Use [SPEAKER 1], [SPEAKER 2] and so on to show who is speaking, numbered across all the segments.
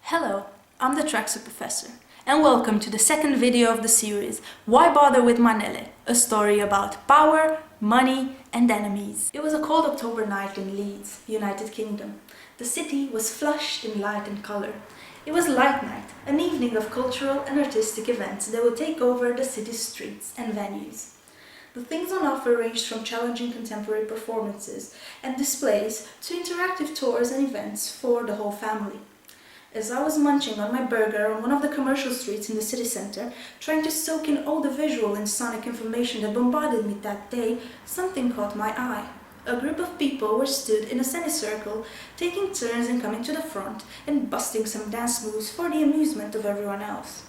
[SPEAKER 1] Hello, I'm the Tracksuit Professor, and welcome to the second video of the series, Why Bother With Manele? A story about power, money, and enemies. It was a cold October night in Leeds, United Kingdom. The city was flushed in light and color. It was Light Night, an evening of cultural and artistic events that would take over the city's streets and venues. The things on offer ranged from challenging contemporary performances and displays to interactive tours and events for the whole family. As I was munching on my burger on one of the commercial streets in the city centre, trying to soak in all the visual and sonic information that bombarded me that day, something caught my eye. A group of people were stood in a semicircle, taking turns in coming to the front and busting some dance moves for the amusement of everyone else.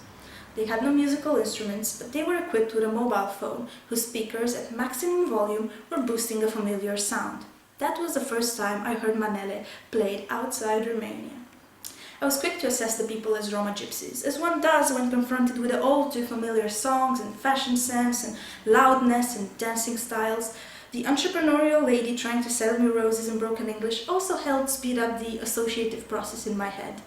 [SPEAKER 1] They had no musical instruments, but they were equipped with a mobile phone, whose speakers at maximum volume were boosting a familiar sound. That was the first time I heard Manele played outside Romania. I was quick to assess the people as Roma gypsies, as one does when confronted with the all too familiar songs and fashion sense and loudness and dancing styles. The entrepreneurial lady trying to sell me roses in broken English also helped speed up the associative process in my head.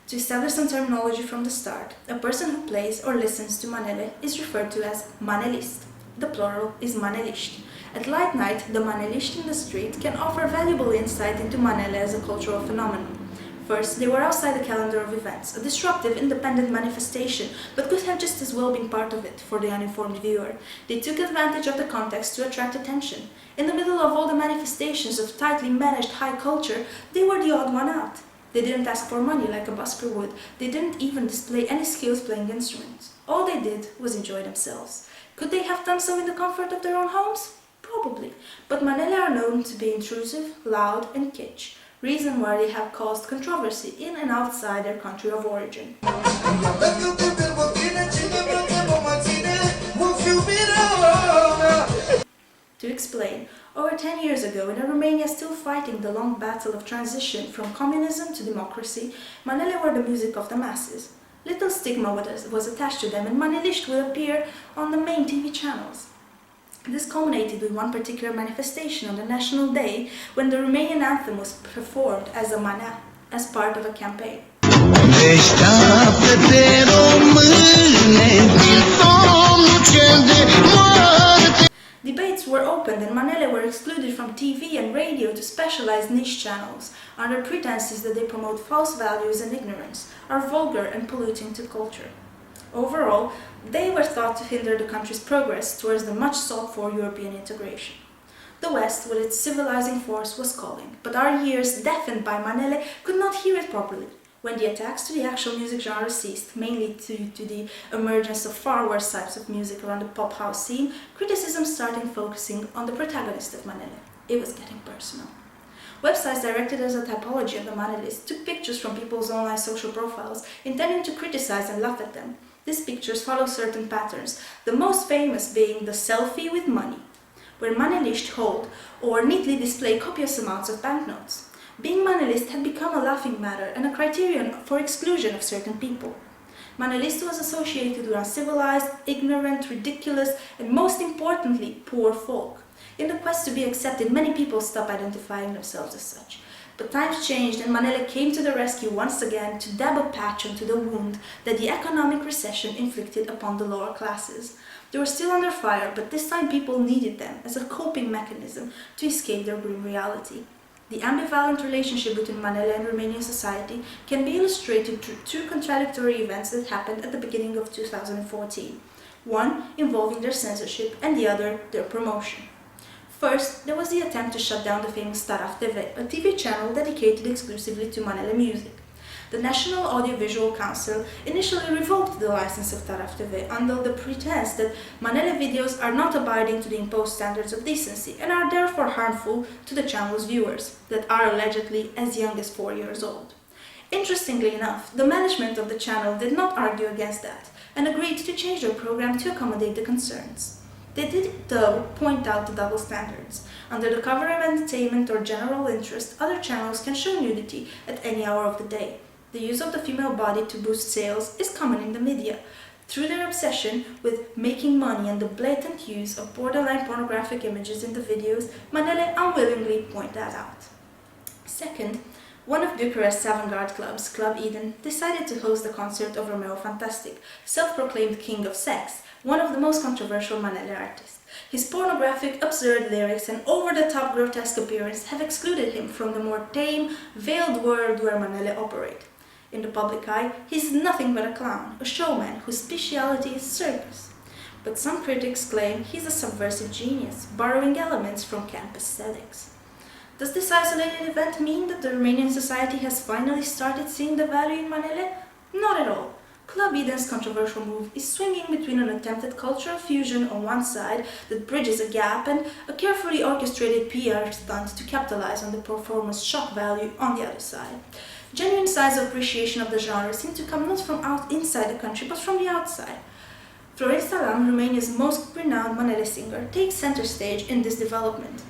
[SPEAKER 1] To establish some terminology from the start, a person who plays or listens to Manele is referred to as manelist. The plural is manelist. At Light Night, the manelist in the street can offer valuable insight into Manele as a cultural phenomenon. First, they were outside the calendar of events, a disruptive, independent manifestation, but could have just as well been part of it for the uninformed viewer. They took advantage of the context to attract attention. In the middle of all the manifestations of tightly managed high culture, they were the odd one out. They didn't ask for money like a busker would. They didn't even display any skills playing instruments. All they did was enjoy themselves. Could they have done so in the comfort of their own homes? Probably. But Manele are known to be intrusive, loud, and kitsch. Reason why they have caused controversy in and outside their country of origin. To explain, over 10 years ago, in a Romania still fighting the long battle of transition from communism to democracy, Manele were the music of the masses. Little stigma was attached to them, and manelist would appear on the main TV channels. This culminated with one particular manifestation on the National Day when the Romanian anthem was performed as a mana, as part of a campaign. Debates were opened and Manele were excluded from TV and radio to specialized niche channels, under pretenses that they promote false values and ignorance, are vulgar and polluting to culture. Overall, they were thought to hinder the country's progress towards the much sought-for European integration. The West, with its civilizing force, was calling, but our ears, deafened by Manele, could not hear it properly. When the attacks to the actual music genre ceased, mainly due to the emergence of far worse types of music around the pop house scene, criticism started focusing on the protagonist of Manele. It was getting personal. Websites directed as a typology of the manelist took pictures from people's online social profiles, intending to criticize and laugh at them. These pictures follow certain patterns, the most famous being the selfie with money, where manelist hold or neatly display copious amounts of banknotes. Being manelist had become a laughing matter and a criterion for exclusion of certain people. Manelist was associated with uncivilized, ignorant, ridiculous, and most importantly, poor folk. In the quest to be accepted, many people stopped identifying themselves as such. But times changed and Manele came to the rescue once again to dab a patch onto the wound that the economic recession inflicted upon the lower classes. They were still under fire, but this time people needed them as a coping mechanism to escape their grim reality. The ambivalent relationship between Manele and Romanian society can be illustrated through two contradictory events that happened at the beginning of 2014. One involving their censorship and the other their promotion. First, there was the attempt to shut down the famous Taraf TV, a TV channel dedicated exclusively to Manele music. The National Audiovisual Council initially revoked the license of Taraf TV under the pretense that Manele videos are not abiding to the imposed standards of decency and are therefore harmful to the channel's viewers, that are allegedly as young as 4 years old. Interestingly enough, the management of the channel did not argue against that and agreed to change their program to accommodate the concerns. They did, though, point out the double standards. Under the cover of entertainment or general interest, other channels can show nudity at any hour of the day. The use of the female body to boost sales is common in the media. Through their obsession with making money and the blatant use of borderline pornographic images in the videos, Manele unwillingly point that out. Second, One of Bucharest's avant-garde clubs, Club Eden, decided to host the concert of Romeo Fantastik, self-proclaimed king of sex, one of the most controversial Manele artists. His pornographic, absurd lyrics and over-the-top grotesque appearance have excluded him from the more tame, veiled world where Manele operate. In the public eye, he is nothing but a clown, a showman whose speciality is circus. But some critics claim he's a subversive genius, borrowing elements from camp aesthetics. Does this isolated event mean that the Romanian society has finally started seeing the value in Manele? Not at all. Club Eden's controversial move is swinging between an attempted cultural fusion on one side that bridges a gap and a carefully orchestrated PR stunt to capitalize on the performer's shock value on the other side. Genuine signs of appreciation of the genre seem to come not from inside the country but from the outside. Florin Salam, Romania's most renowned Manele singer, takes center stage in this development.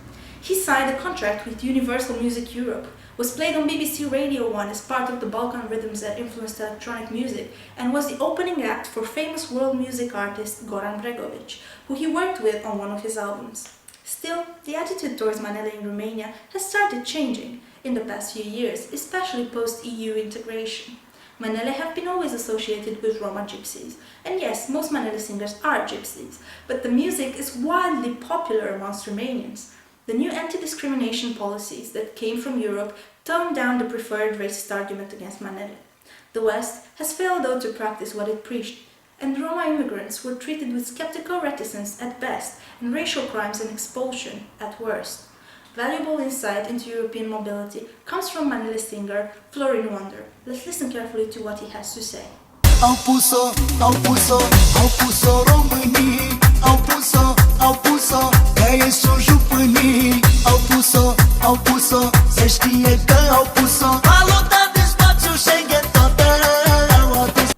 [SPEAKER 1] He signed a contract with Universal Music Europe, was played on BBC Radio 1 as part of the Balkan rhythms that influenced electronic music, and was the opening act for famous world music artist Goran Bregovic, who he worked with on one of his albums. Still, the attitude towards Manele in Romania has started changing in the past few years, especially post-EU integration. Manele have been always associated with Roma gypsies, and yes, most Manele singers are gypsies, but the music is wildly popular amongst Romanians. The new anti-discrimination policies that came from Europe toned down the preferred racist argument against Manele. The West has failed though to practice what it preached, and Roma immigrants were treated with skeptical reticence at best and racial crimes and expulsion at worst. Valuable insight into European mobility comes from Manele singer Florin Wonder. Let's listen carefully to what he has to say.
[SPEAKER 2] Au pus-o românii, au pus-o, că e sus jupânii. Au pus-o, se știe că au pus-o. Valuta de spațiu Schengen toată au adus.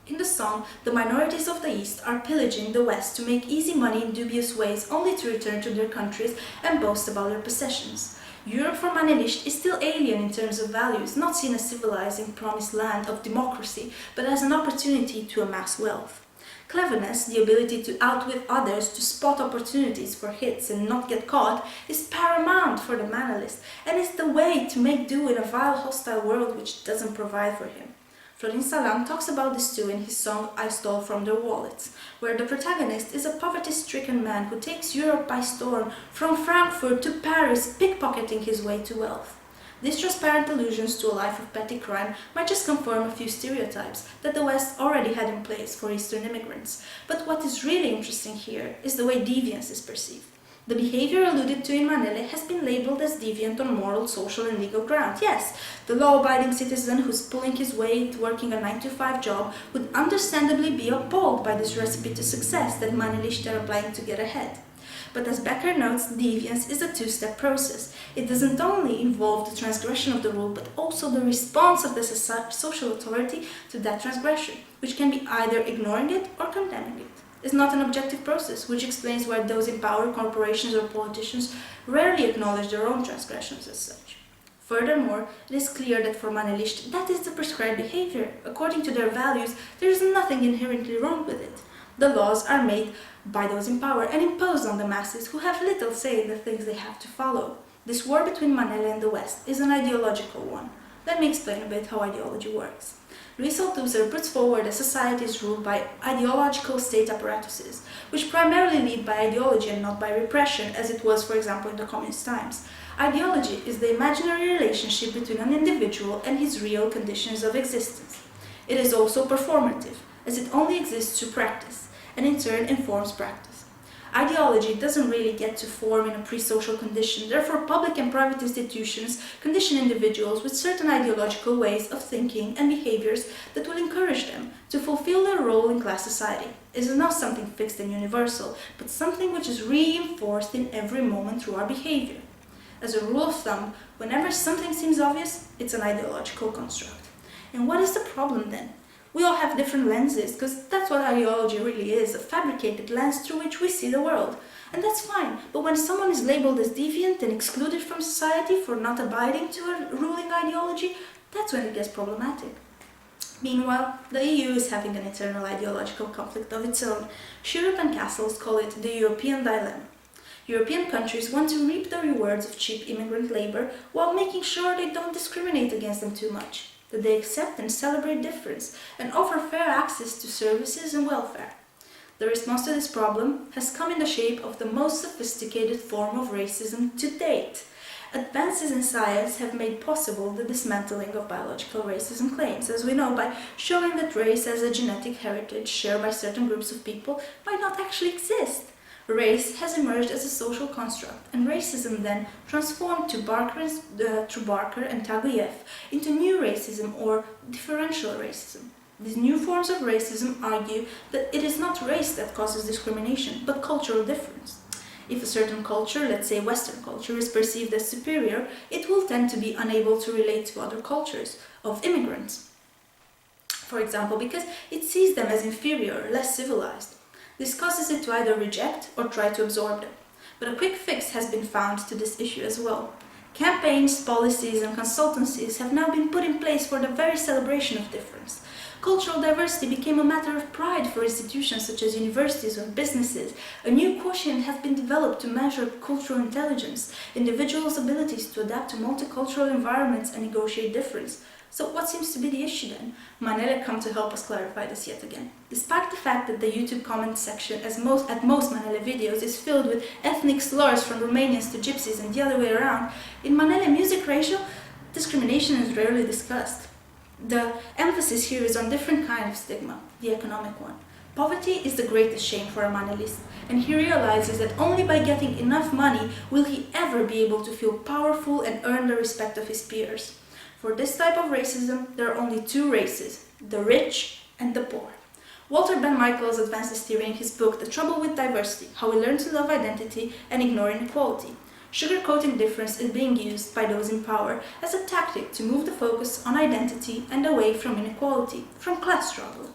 [SPEAKER 1] In the song, the minorities of the East are pillaging the West to make easy money in dubious ways only to return to their countries and boast about their possessions. Europe for Manelists is still alien in terms of values, not seen as civilizing promised land of democracy, but as an opportunity to amass wealth. Cleverness, the ability to outwit others, to spot opportunities for hits and not get caught, is paramount for the Manelist, and is the way to make do in a vile, hostile world which doesn't provide for him. Florin Salam talks about this too in his song I Stole From Their Wallets, where the protagonist is a poverty-stricken man who takes Europe by storm from Frankfurt to Paris, pickpocketing his way to wealth. These transparent allusions to a life of petty crime might just confirm a few stereotypes that the West already had in place for Eastern immigrants, but what is really interesting here is the way deviance is perceived. The behavior alluded to in Manele has been labeled as deviant on moral, social and legal ground. Yes, the law-abiding citizen who's pulling his weight working a 9-to-5 job would understandably be appalled by this recipe to success that Manelists are applying to get ahead. But as Becker notes, deviance is a two-step process. It doesn't only involve the transgression of the rule, but also the response of the social authority to that transgression, which can be either ignoring it or condemning it. It's not an objective process, which explains why those in power, corporations or politicians, rarely acknowledge their own transgressions as such. Furthermore, it is clear that for Manelists, that is the prescribed behavior. According to their values, there is nothing inherently wrong with it. The laws are made by those in power and imposed on the masses who have little say in the things they have to follow. This war between Manele and the West is an ideological one. Let me explain a bit how ideology works. Althusser puts forward a society is ruled by ideological state apparatuses, which primarily lead by ideology and not by repression, as it was, for example, in the communist times. Ideology is the imaginary relationship between an individual and his real conditions of existence. It is also performative, as it only exists to practice, and in turn informs practice. Ideology doesn't really get to form in a pre-social condition, therefore public and private institutions condition individuals with certain ideological ways of thinking and behaviors that will encourage them to fulfill their role in class society. It is not something fixed and universal, but something which is reinforced in every moment through our behavior. As a rule of thumb, whenever something seems obvious, it's an ideological construct. And what is the problem then? We all have different lenses, because that's what ideology really is, a fabricated lens through which we see the world. And that's fine, but when someone is labeled as deviant and excluded from society for not abiding to a ruling ideology, that's when it gets problematic. Meanwhile, the EU is having an internal ideological conflict of its own. Schierup and Castles call it the European dilemma. European countries want to reap the rewards of cheap immigrant labor while making sure they don't discriminate against them too much, that they accept and celebrate difference and offer fair access to services and welfare. The response to this problem has come in the shape of the most sophisticated form of racism to date. Advances in science have made possible the dismantling of biological racism claims, as we know, by showing that race as a genetic heritage shared by certain groups of people might not actually exist. Race has emerged as a social construct, and racism then transformed through Barker and Taguieff into new racism or differential racism. These new forms of racism argue that it is not race that causes discrimination, but cultural difference. If a certain culture, let's say Western culture, is perceived as superior, it will tend to be unable to relate to other cultures of immigrants, for example, because it sees them as inferior, less civilized. This causes it to either reject or try to absorb them. But a quick fix has been found to this issue as well. Campaigns, policies, and consultancies have now been put in place for the very celebration of difference. Cultural diversity became a matter of pride for institutions such as universities or businesses. A new quotient has been developed to measure cultural intelligence, individuals' abilities to adapt to multicultural environments and negotiate difference. So what seems to be the issue then? Manele come to help us clarify this yet again. Despite the fact that the YouTube comment section at most Manele videos is filled with ethnic slurs from Romanians to Gypsies and the other way around, in Manele music ratio, discrimination is rarely discussed. The emphasis here is on different kind of stigma, the economic one. Poverty is the greatest shame for a manelist, and he realizes that only by getting enough money will he ever be able to feel powerful and earn the respect of his peers. For this type of racism, there are only two races, the rich and the poor. Benn Michaels advances theory in his book The Trouble with Diversity, How We Learn to Love Identity and Ignore Inequality. Sugarcoating difference is being used by those in power as a tactic to move the focus on identity and away from inequality, from class struggle.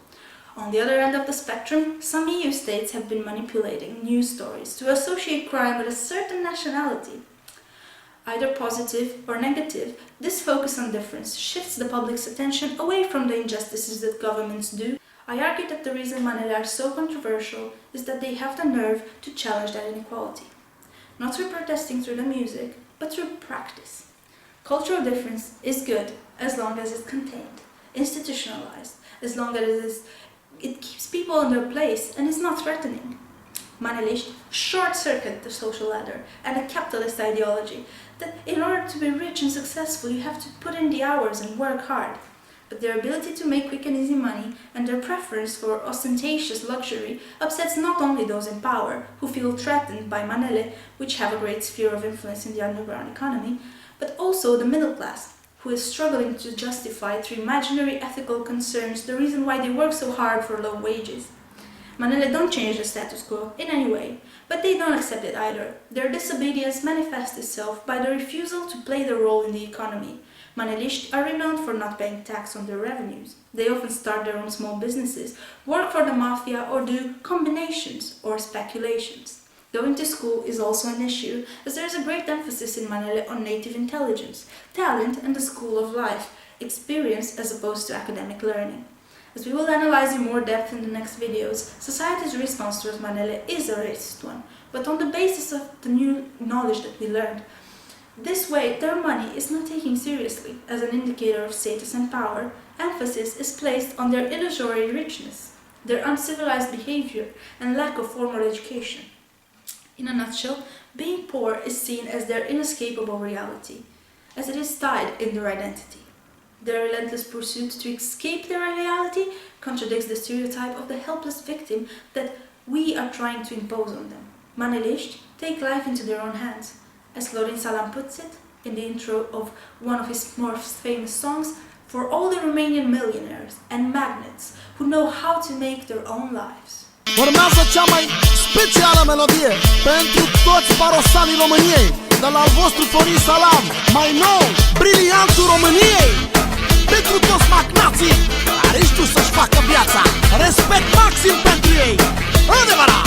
[SPEAKER 1] On the other end of the spectrum, some EU states have been manipulating news stories to associate crime with a certain nationality. Either positive or negative, this focus on difference shifts the public's attention away from the injustices that governments do. I argue that the reason Manele are so controversial is that they have the nerve to challenge that inequality. Not through protesting through the music, but through practice. Cultural difference is good as long as it's contained, institutionalized, as long as it keeps people in their place and is not threatening. Manelists short-circuit the social ladder and a capitalist ideology that in order to be rich and successful you have to put in the hours and work hard. But their ability to make quick and easy money and their preference for ostentatious luxury upsets not only those in power, who feel threatened by Manele, which have a great sphere of influence in the underground economy, but also the middle class, who is struggling to justify through imaginary ethical concerns the reason why they work so hard for low wages. Manele don't change the status quo in any way, but they don't accept it either. Their disobedience manifests itself by the refusal to play their role in the economy. Manelists are renowned for not paying tax on their revenues. They often start their own small businesses, work for the mafia, or do combinations or speculations. Going to school is also an issue, as there is a great emphasis in Manele on native intelligence, talent, and the school of life, experience as opposed to academic learning. As we will analyze in more depth in the next videos, society's response towards Manele is a racist one, but on the basis of the new knowledge that we learned. This way, their money is not taken seriously as an indicator of status and power. Emphasis is placed on their illusory richness, their uncivilized behavior, and lack of formal education. In a nutshell, being poor is seen as their inescapable reality, as it is tied in their identity. Their relentless pursuit to escape their reality contradicts the stereotype of the helpless victim that we are trying to impose on them. Manelists take life into their own hands. As Florin Salam puts it in the intro of one of his most famous songs, for all the Romanian millionaires and magnates who know how to make their own lives.
[SPEAKER 3] Urmează cea mai specială melodie pentru toți parosanii României, de la al vostru Florin Salam, mai nou, briliantul României, pentru toți magnații care știu să-și facă viața, respect maxim pentru ei, adevărat!